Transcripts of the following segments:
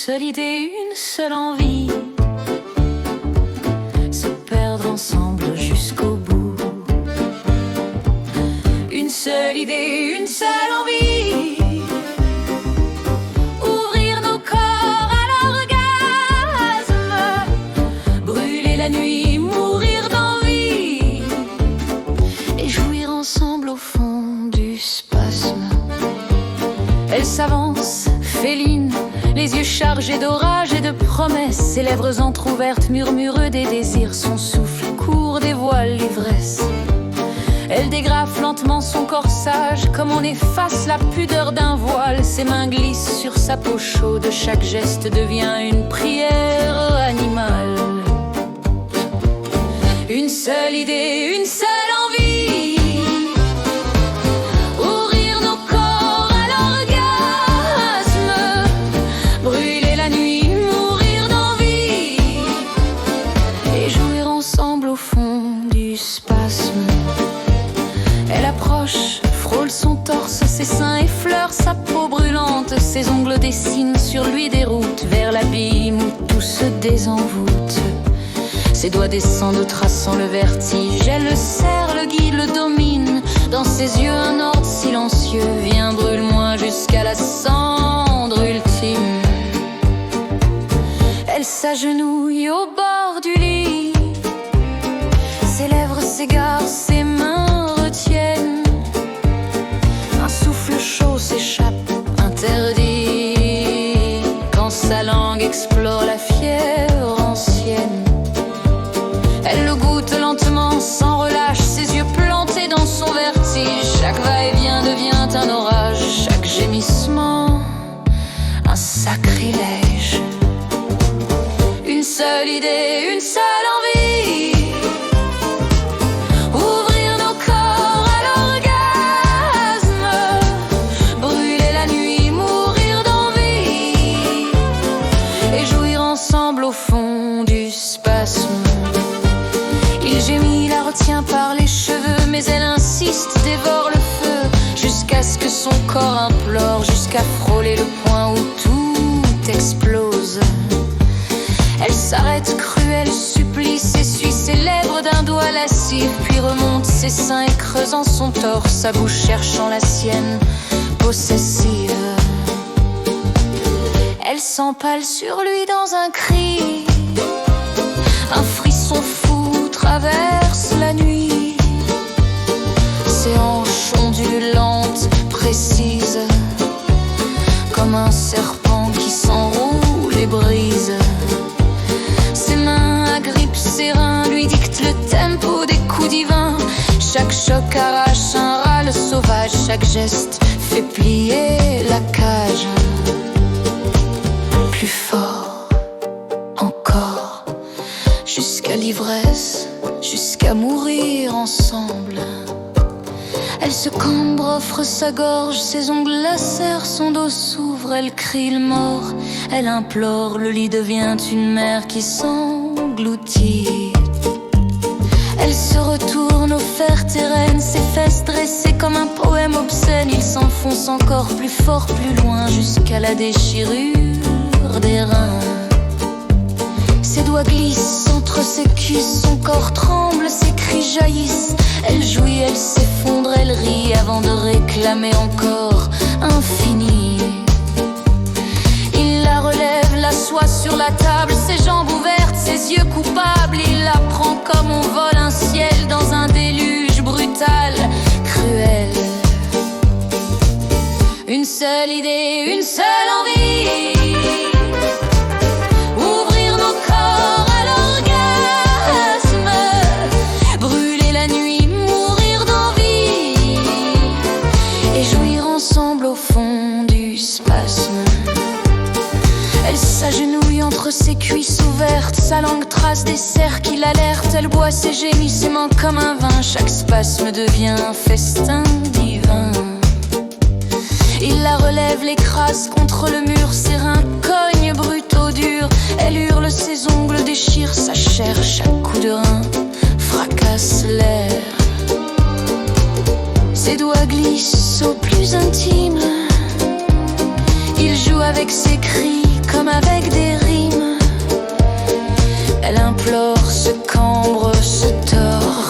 seule idée, une seule envie, se perdre ensemble jusqu'au bout. Une seule idée, une seule envie, ouvrir nos corps à l'orgasme, brûler la nuit, mourir d'envie et jouir ensemble au fond du spasme. Elle s'avance, féline, les yeux chargés d'orage et de promesses, ses lèvres entr'ouvertes murmurent des désirs, son souffle court dévoile l'ivresse. Elle dégrafe lentement son corsage, comme on efface la pudeur d'un voile. Ses mains glissent sur sa peau chaude, chaque geste devient une prière animale. Une seule idée, une seule envie, ouvrir nos corps à l'orgasme, brûler la nuit, mourir d'envie et jouir ensemble au fond du spasme. Elle approche, frôle son torse, ses seins effleurent sa peau brûlante, ses ongles dessinent sur lui des routes vers l'abîme où tout se désenvoûte. Ses doigts descendent traçant le vertige, elle le serre, le guide, le domine. Dans ses yeux un ordre silencieux, viens brûle-moi jusqu'à la cendre ultime. Elle s'agenouille au bord du lit, ses lèvres s'égarent, ses mains retiennent. Un souffle chaud s'échappe, interdit, quand sa langue explore la fièvre ancienne. Elle le goûte lentement, sans relâche, ses yeux plantés dans son vertige. Chaque va-et-vient devient un orage, chaque gémissement un sacrilège. Une seule idée, une seule envie, ouvrir nos corps à l'orgasme, brûler la nuit, mourir d'envie et jouir ensemble au fond du spasme. Il gémit, la retient par les cheveux, mais elle insiste, dévore le feu, jusqu'à ce que son corps implore, jusqu'à frôler le point où tout explose. Elle s'arrête, cruelle, supplie, s'essuie ses lèvres d'un doigt lascif, puis remonte ses seins et creusant son torse, sa bouche cherchant la sienne, possessive. Elle s'empale sur lui dans un cri, un frisson fou traverse la nuit. Ses hanches ondulantes, précises, comme un serpent qui s'enroule et brise. Ses mains agrippent ses reins, lui dictent le tempo des coups divins. Chaque choc arrache un râle sauvage, chaque geste fait plier la cage. Plus fort, encore, jusqu'à l'ivresse, jusqu'à mourir ensemble. Elle se cambre, offre sa gorge, ses ongles lacèrent, son dos s'ouvre, elle crie le mort, elle implore, le lit devient une mer qui s'engloutit. Elle se retourne, offert terraine, ses fesses dressées comme un poème obscène. Il s'enfonce encore plus fort, plus loin, jusqu'à la déchirure des reins. Ses doigts glissent entre ses cuisses, son corps tremble, ses cris jaillissent. Elle jouit, elle s'effondre, elle rit avant de réclamer encore infini. Il la relève, l'assoit sur la table, ses jambes ouvertes, ses yeux coupables. Il la prend comme on vole un ciel dans un déluge brutal, cruel. Une seule idée, une seule envie, ouvrir nos corps à l'orgasme, brûler la nuit, mourir d'envie et jouir ensemble au fond du spasme. Elle s'agenouille entre ses cuisses ouvertes, sa langue trace des cercles qui l'alertent. Elle boit ses gémissements comme un vin, chaque spasme devient un festin divin. Il la relève, l'écrase contre le mur, ses reins cognent brutaux durs. Elle hurle, ses ongles déchirent sa chair, chaque coup de rein fracasse l'air. Ses doigts glissent au plus intime, il joue avec ses cris comme avec des rimes. Elle implore, se cambre, se tord,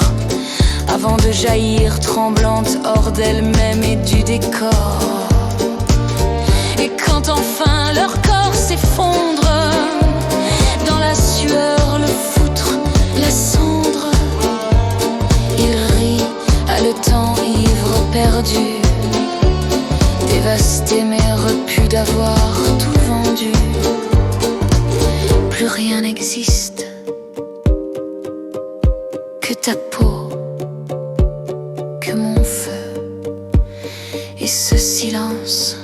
avant de jaillir tremblante hors d'elle-même et du décor. Et quand enfin leur corps s'effondre, dans la sueur, le foutre, la cendre, il rit, haletant, ivre, perdu, dévasté mais repu d'avoir tout vendu. Plus rien n'existe que ta peau, que mon feu et ce silence